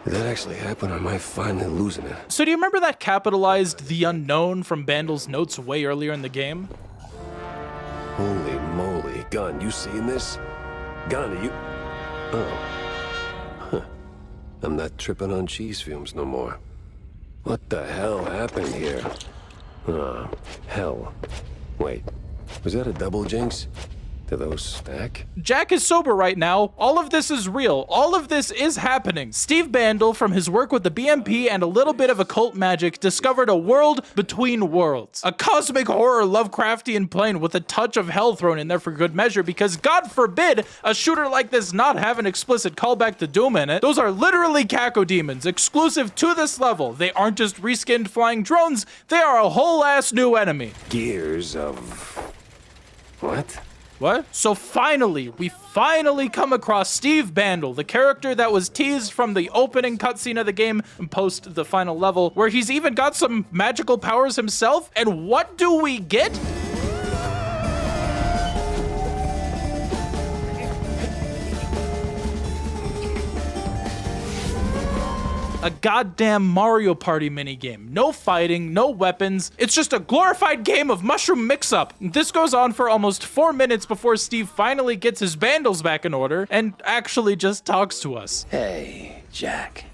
Did that actually happen, or am I finally losing it? So do you remember that capitalized "the unknown" from Bandal's notes way earlier in the game? Holy moly, Gun, you seen this? Gun, are you... Oh. Huh. I'm not tripping on cheese fumes no more. What the hell happened here? Oh, hell. Wait, was that a double jinx? Do those stack? Jack is sober right now. All of this is real. All of this is happening. Steve Bandal, from his work with the BMP and a little bit of occult magic, discovered a world between worlds. A cosmic horror Lovecraftian plane with a touch of hell thrown in there for good measure, because God forbid a shooter like this not have an explicit callback to Doom in it. Those are literally cacodemons, exclusive to this level. They aren't just reskinned flying drones, they are a whole ass new enemy. Gears of... what? What? So we finally come across Steve Bandal, the character that was teased from the opening cutscene of the game and post the final level, where he's even got some magical powers himself. And what do we get? A goddamn Mario Party minigame. No fighting, no weapons. It's just a glorified game of mushroom mix-up. This goes on for almost 4 minutes before Steve finally gets his Bandals back in order and actually just talks to us. Hey, Jack.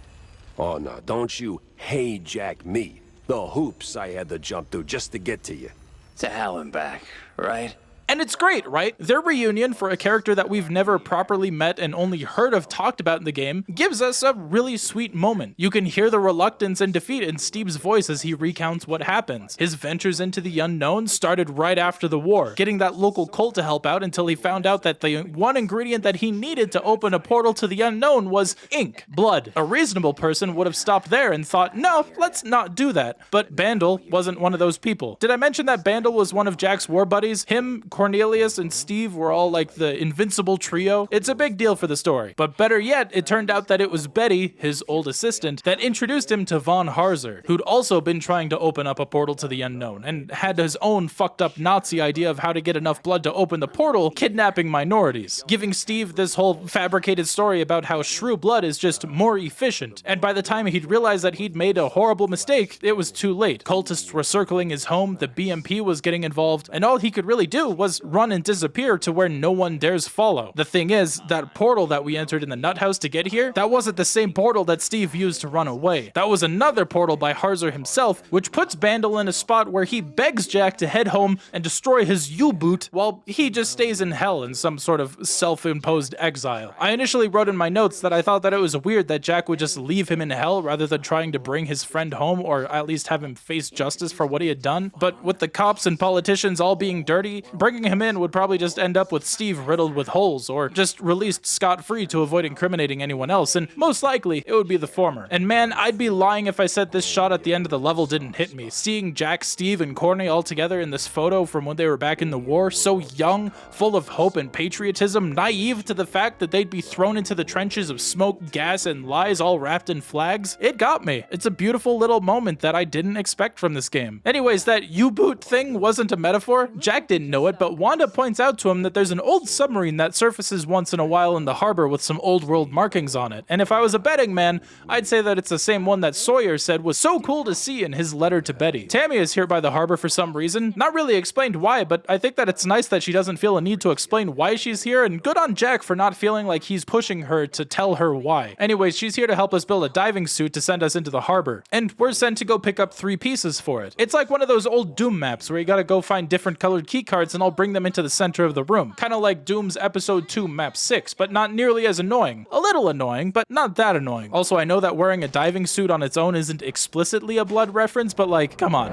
Oh, no, don't you hey Jack me. The hoops I had to jump through just to get to you. To hell and back, right? And it's great, right? Their reunion for a character that we've never properly met and only heard of talked about in the game gives us a really sweet moment. You can hear the reluctance and defeat in Steve's voice as he recounts what happens. His ventures into the unknown started right after the war, getting that local cult to help out until he found out that the one ingredient that he needed to open a portal to the unknown was ink, blood. A reasonable person would have stopped there and thought, no, let's not do that. But Bandal wasn't one of those people. Did I mention that Bandal was one of Jack's war buddies? Him, Cornelius, and Steve were all like the invincible trio. It's a big deal for the story. But better yet, it turned out that it was Betty, his old assistant, that introduced him to Von Harzer, who'd also been trying to open up a portal to the unknown, and had his own fucked up Nazi idea of how to get enough blood to open the portal, kidnapping minorities, giving Steve this whole fabricated story about how shrew blood is just more efficient. And by the time he'd realized that he'd made a horrible mistake, it was too late. Cultists were circling his home, the BMP was getting involved, and all he could really do was run and disappear to where no one dares follow. The thing is, that portal that we entered in the nut house to get here, that wasn't the same portal that Steve used to run away. That was another portal by Harzer himself, which puts Bandal in a spot where he begs Jack to head home and destroy his U-boot while he just stays in hell in some sort of self-imposed exile. I initially wrote in my notes that I thought that it was weird that Jack would just leave him in hell rather than trying to bring his friend home or at least have him face justice for what he had done. But with the cops and politicians all being dirty, bringing him in would probably just end up with Steve riddled with holes or just released scot-free to avoid incriminating anyone else, and most likely it would be the former. And man, I'd be lying if I said this shot at the end of the level didn't hit me. Seeing Jack, Steve, and Corny all together in this photo from when they were back in the war, so young, full of hope and patriotism, naive to the fact that they'd be thrown into the trenches of smoke, gas, and lies all wrapped in flags, it got me. It's a beautiful little moment that I didn't expect from this game. Anyways, that U-boot thing wasn't a metaphor. Jack didn't know it, but Wanda points out to him that there's an old submarine that surfaces once in a while in the harbor with some old world markings on it. And if I was a betting man, I'd say that it's the same one that Soyer said was so cool to see in his letter to Betty. Tammy is here by the harbor for some reason. Not really explained why, but I think that it's nice that she doesn't feel a need to explain why she's here, and good on Jack for not feeling like he's pushing her to tell her why. Anyways, she's here to help us build a diving suit to send us into the harbor, and we're sent to go pick up 3 pieces for it. It's like one of those old Doom maps where you gotta go find different colored key cards and I'll bring them into the center of the room. Kinda like Doom's episode 2 map 6, but not nearly as annoying. A little annoying, but not that annoying. Also, I know that wearing a diving suit on its own isn't explicitly a blood reference, but like, come on.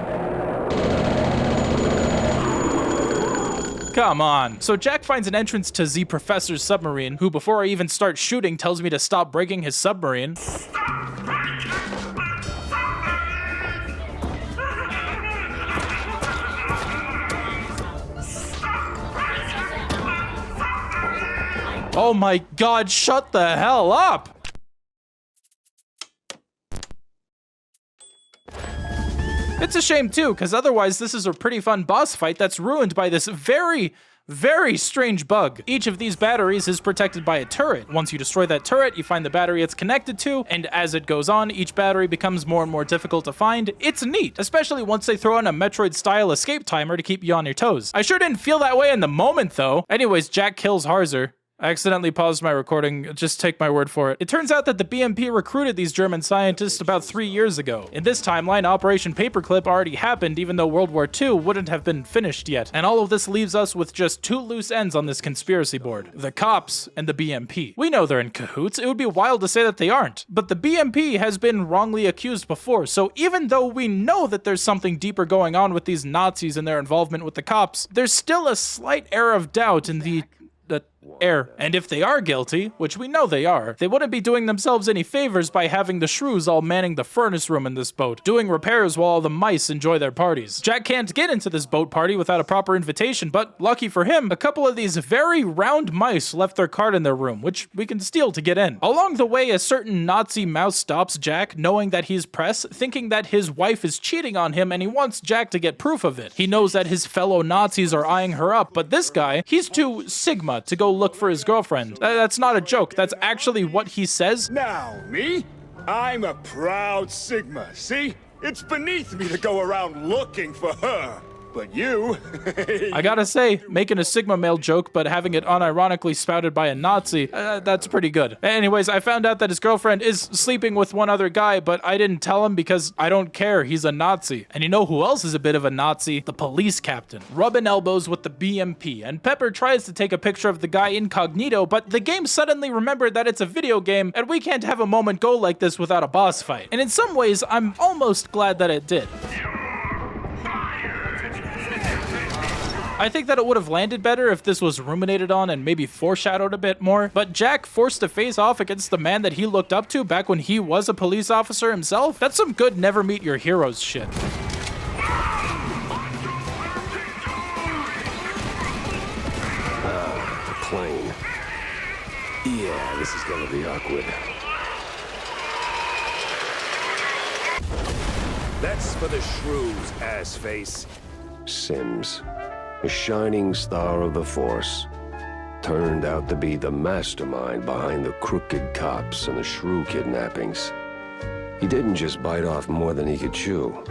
Come on. So Jack finds an entrance to the Professor's submarine, who before I even start shooting tells me to stop breaking his submarine. Oh my god, shut the hell up! It's a shame too, because otherwise this is a pretty fun boss fight that's ruined by this very strange bug. Each of these batteries is protected by a turret. Once you destroy that turret, you find the battery it's connected to, and as it goes on, each battery becomes more and more difficult to find. It's neat, especially once they throw in a Metroid-style escape timer to keep you on your toes. I sure didn't feel that way in the moment, though. Anyways, Jack kills Harzer. I accidentally paused my recording, just take my word for it. It turns out that the BMP recruited these German scientists about 3 years ago. In this timeline, Operation Paperclip already happened even though World War II wouldn't have been finished yet. And all of this leaves us with just 2 loose ends on this conspiracy board. The cops and the BMP. We know they're in cahoots, it would be wild to say that they aren't. But the BMP has been wrongly accused before, so even though we know that there's something deeper going on with these Nazis and their involvement with the cops, there's still a slight air of doubt in the air. And if they are guilty, which we know they are, they wouldn't be doing themselves any favors by having the shrews all manning the furnace room in this boat, doing repairs while all the mice enjoy their parties. Jack can't get into this boat party without a proper invitation, but lucky for him, a couple of these very round mice left their card in their room, which we can steal to get in. Along the way, a certain Nazi mouse stops Jack, knowing that he's press, thinking that his wife is cheating on him, and he wants Jack to get proof of it. He knows that his fellow Nazis are eyeing her up, but this guy, he's too Sigma to go look for his girlfriend. That's not a joke. That's actually what he says. Now, me? I'm a proud Sigma, see? It's beneath me to go around looking for her. but you... I gotta say, making a Sigma male joke but having it unironically spouted by a Nazi, that's pretty good. Anyways, I found out that his girlfriend is sleeping with one other guy, but I didn't tell him because I don't care, he's a Nazi. And you know who else is a bit of a Nazi? The police captain. Rubbing elbows with the BMP, and Pepper tries to take a picture of the guy incognito, but the game suddenly remembered that it's a video game, and we can't have a moment go like this without a boss fight. And in some ways, I'm almost glad that it did. I think that it would have landed better if this was ruminated on and maybe foreshadowed a bit more, but Jack forced to face off against the man that he looked up to back when he was a police officer himself? That's some good never meet your heroes shit. The plane. Yeah, this is gonna be awkward. That's for the shrews, assface. Sims, a shining star of the Force, turned out to be the mastermind behind the crooked cops and the shrew kidnappings. He didn't just bite off more than he could chew.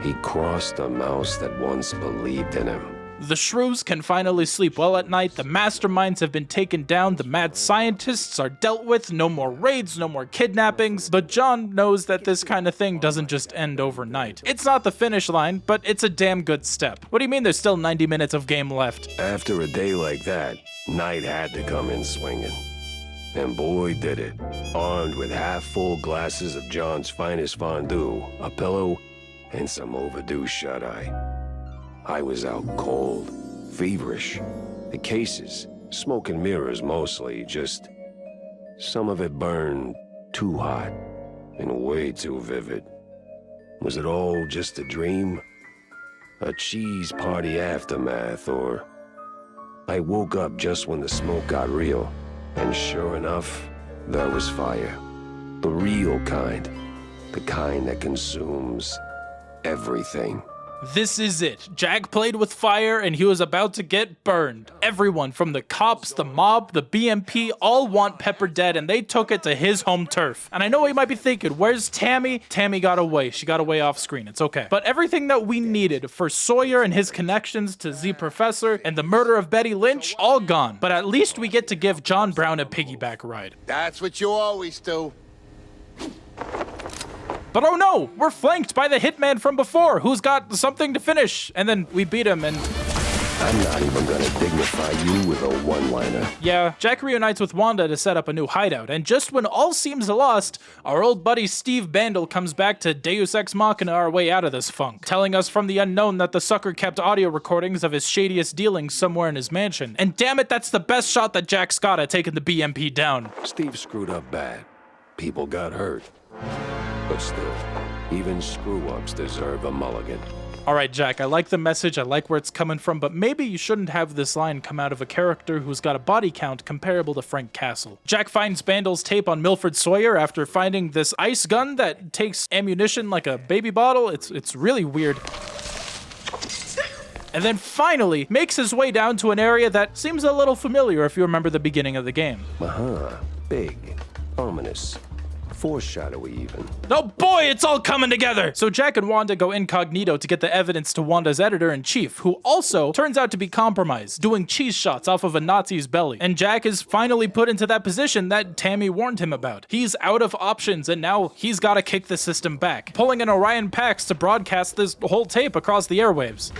He crossed a mouse that once believed in him. The shrews can finally sleep well at night, the masterminds have been taken down, the mad scientists are dealt with, no more raids, no more kidnappings, but John knows that this kind of thing doesn't just end overnight. It's not the finish line, but it's a damn good step. What do you mean there's still 90 minutes of game left? After a day like that, night had to come in swinging. And boy did it. Armed with half-full glasses of John's finest fondue, a pillow, and some overdue shut-eye. I was out cold, feverish. The cases, smoke and mirrors mostly, just... some of it burned too hot and way too vivid. Was it all just a dream? A cheese party aftermath, or... I woke up just when the smoke got real, and sure enough, there was fire. The real kind. The kind that consumes everything. This is it. Jack played with fire and he was about to get burned. Everyone from the cops, the mob, the BMP all want Pepper dead and they took it to his home turf. And I know what you might be thinking, where's Tammy? Tammy got away. She got away off screen. It's okay. But everything that we needed for Soyer and his connections to Z Professor and the murder of Betty Lynch, all gone. But at least we get to give John Brown a piggyback ride. That's what you always do. But oh no, we're flanked by the hitman from before, who's got something to finish. And then we beat him and... I'm not even gonna dignify you with a one-liner. Yeah, Jack reunites with Wanda to set up a new hideout, and just when all seems lost, our old buddy Steve Bandal comes back to Deus Ex Machina our way out of this funk, telling us from the unknown that the sucker kept audio recordings of his shadiest dealings somewhere in his mansion. And damn it, that's the best shot that Jack's got at taking the BMP down. Steve screwed up bad. People got hurt. But still, even screw-ups deserve a mulligan. Alright, Jack, I like the message, I like where it's coming from, but maybe you shouldn't have this line come out of a character who's got a body count comparable to Frank Castle. Jack finds Bandal's tape on Milford Soyer after finding this ice gun that takes ammunition like a baby bottle. It's really weird. And then finally makes his way down to an area that seems a little familiar if you remember the beginning of the game. Big, ominous. Foreshadowy even. Oh boy, it's all coming together! So Jack and Wanda go incognito to get the evidence to Wanda's editor-in-chief, who also turns out to be compromised, doing cheese shots off of a Nazi's belly. And Jack is finally put into that position that Tammy warned him about. He's out of options, and now he's gotta kick the system back, pulling an Orion Pax to broadcast this whole tape across the airwaves.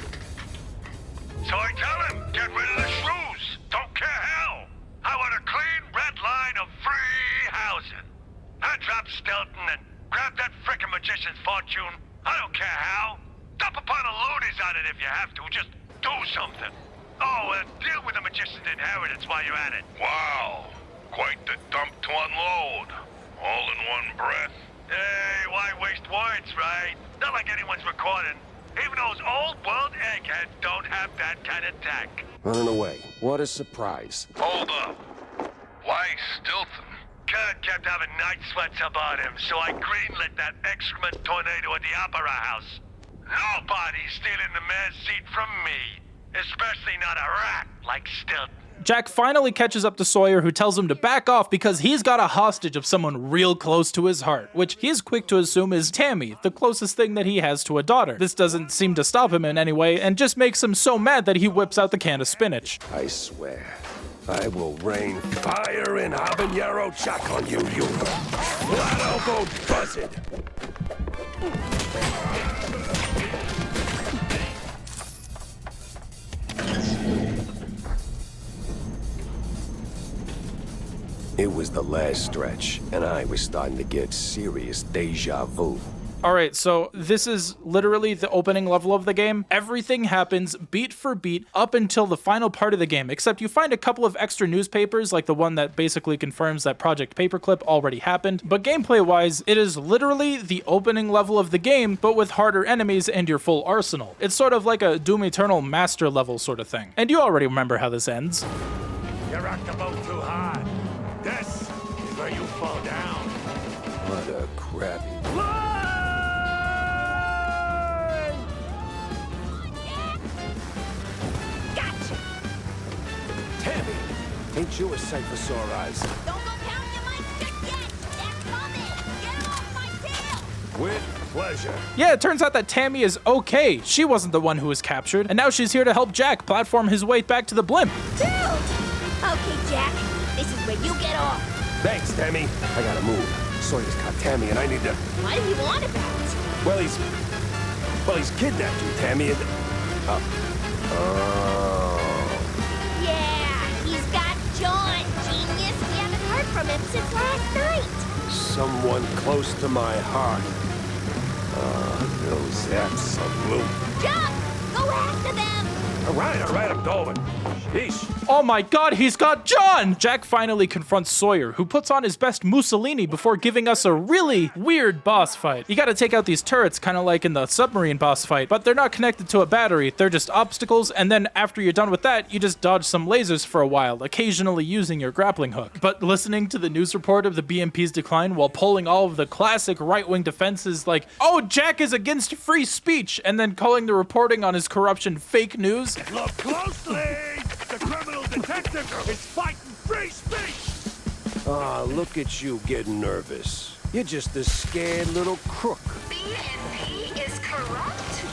So I tell him, get rid of the shrews. Don't care how. I want a clean red line of free housing. Drop Stelton and grab that frickin' magician's fortune. I don't care how. Dump upon the loonies on it if you have to. Just do something. Oh, deal with the magician's inheritance while you're at it. Wow. Quite the dump to unload. All in one breath. Hey, why waste words, right? Not like anyone's recording. Even those old world eggheads don't have that kind of tact. Running away. What a surprise. Hold up. Why Stilton? Curd kept having night sweats about him, so I greenlit that excrement tornado at the Opera House. Nobody's stealing the mayor's seat from me, especially not a rat like Stilton. Jack finally catches up to Soyer, who tells him to back off because he's got a hostage of someone real close to his heart, which he is quick to assume is Tammy, the closest thing that he has to a daughter. This doesn't seem to stop him in any way and just makes him so mad that he whips out the can of spinach. I swear, I will rain fire and habanero chuck on you, you flat-elbowed buzzard. It was the last stretch, and I was starting to get serious deja vu. Alright, so this is literally the opening level of the game. Everything happens beat for beat up until the final part of the game, except you find a couple of extra newspapers, like the one that basically confirms that Project Paperclip already happened. But gameplay-wise, it is literally the opening level of the game, but with harder enemies and your full arsenal. It's sort of like a Doom Eternal master level sort of thing. And you already remember how this ends. You rocked the boat too hard. This is where you fall down. What a crappy... Tammy, ain't you a sight for sore eyes? Don't go counting your mics just yet. They're coming. Get off my tail. With pleasure. Yeah, it turns out that Tammy is okay. She wasn't the one who was captured, and now she's here to help Jack platform his way back to the blimp. Okay, Jack. This is where you get off. Thanks, Tammy. I gotta move. Sawyer's caught Tammy, and I need to... What do you want about it? Well, he's kidnapped you, Tammy, and... Yeah, he's got John, genius. We haven't heard from him since last night. Someone close to my heart. Those absolute... Jack, go after them. All right, I'm going. Sheesh. Oh my god, he's got John! Jack finally confronts Soyer, who puts on his best Mussolini before giving us a really weird boss fight. You gotta take out these turrets, kind of like in the Submarine boss fight, but they're not connected to a battery, they're just obstacles, and then after you're done with that, you just dodge some lasers for a while, occasionally using your grappling hook. But listening to the news report of the BMP's decline while pulling all of the classic right-wing defenses like, oh, Jack is against free speech, and then calling the reporting on his corruption fake news. Look closely! The criminal detective is fighting free speech! Ah, look at you getting nervous. You're just a scared little crook. BNP is corrupt?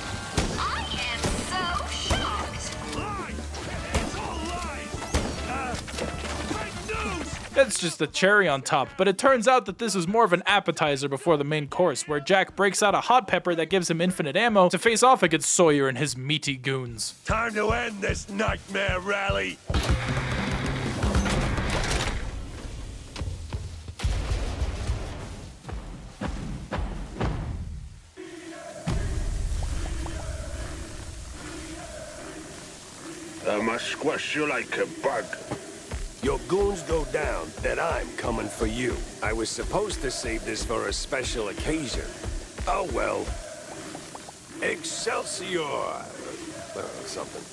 I am so shocked. Lies! It's all lies! Fake news! That's just the cherry on top, but it turns out that this is more of an appetizer before the main course, where Jack breaks out a hot pepper that gives him infinite ammo to face off against Soyer and his meaty goons. Time to end this nightmare rally! I must squash you like a bug. Your goons go down, then I'm coming for you. I was supposed to save this for a special occasion. Oh well. Excelsior! Something.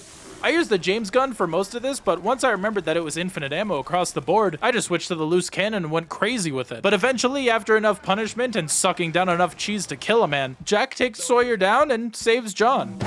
I used the James gun for most of this, but once I remembered that it was infinite ammo across the board, I just switched to the loose cannon and went crazy with it. But eventually, after enough punishment and sucking down enough cheese to kill a man, Jack takes Soyer down and saves John.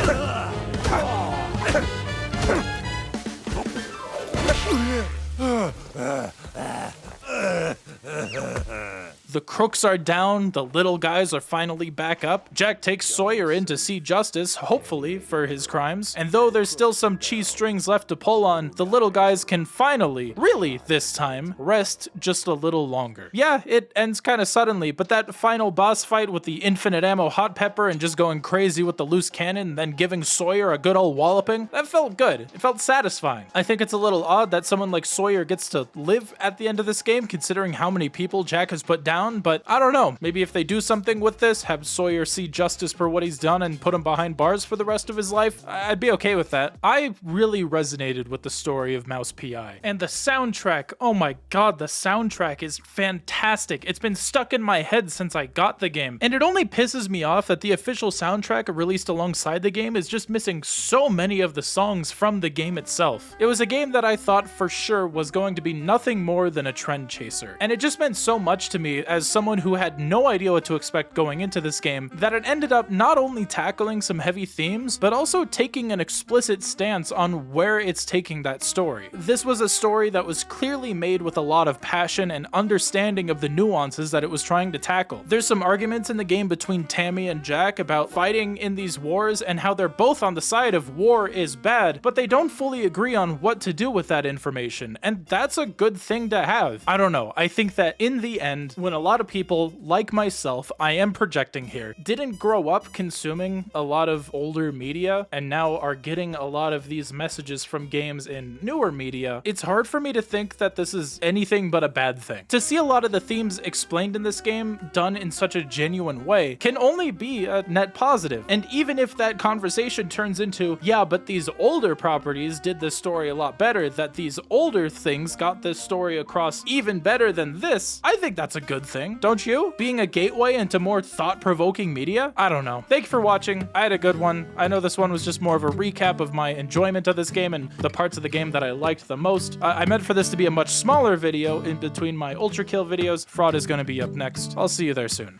The crooks are down, the little guys are finally back up. Jack takes Soyer in to see justice, hopefully, for his crimes. And though there's still some cheese strings left to pull on, the little guys can finally, really this time, rest just a little longer. Yeah, it ends kind of suddenly, but that final boss fight with the infinite ammo hot pepper and just going crazy with the loose cannon and then giving Soyer a good old walloping, that felt good. It felt satisfying. I think it's a little odd that someone like Soyer gets to live at the end of this game, considering how many people Jack has put down, but I don't know. Maybe if they do something with this, have Soyer see justice for what he's done and put him behind bars for the rest of his life, I'd be okay with that. I really resonated with the story of Mouse P.I. And the soundtrack, oh my god, the soundtrack is fantastic. It's been stuck in my head since I got the game. And it only pisses me off that the official soundtrack released alongside the game is just missing so many of the songs from the game itself. It was a game that I thought for sure was going to be nothing more than a trend chaser. And it just meant so much to me as someone who had no idea what to expect going into this game, that it ended up not only tackling some heavy themes, but also taking an explicit stance on where it's taking that story. This was a story that was clearly made with a lot of passion and understanding of the nuances that it was trying to tackle. There's some arguments in the game between Tammy and Jack about fighting in these wars and how they're both on the side of war is bad, but they don't fully agree on what to do with that information, and that's a good thing to have. I don't know, I think that in the end, when a lot of people, like myself, I am projecting here, didn't grow up consuming a lot of older media and now are getting a lot of these messages from games in newer media, it's hard for me to think that this is anything but a bad thing. To see a lot of the themes explained in this game done in such a genuine way can only be a net positive. And even if that conversation turns into, yeah, but these older properties did this story a lot better, that these older things got this story across even better than this, I think that's a good thing, don't you? Being a gateway into more thought-provoking media? I don't know. Thank you for watching. I had a good one. I know this one was just more of a recap of my enjoyment of this game and the parts of the game that I liked the most. I meant for this to be a much smaller video in between my Ultra Kill videos. Fraud is going to be up next. I'll see you there soon.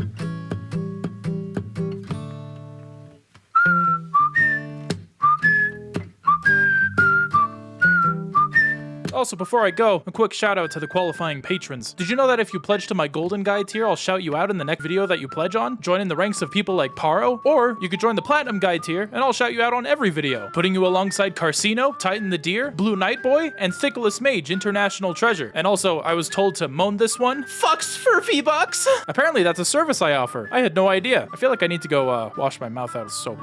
Also, before I go, a quick shout out to the qualifying patrons. Did you know that if you pledge to my Golden Guy tier, I'll shout you out in the next video that you pledge on? Join in the ranks of people like Paro, or you could join the Platinum Guy tier, and I'll shout you out on every video, putting you alongside Carcino, Titan the Deer, Blue Night Boy, and Thickless Mage, International Treasure. And also, I was told to moan this one, fucks for V-Bucks! Apparently that's a service I offer. I had no idea. I feel like I need to go wash my mouth out of soap.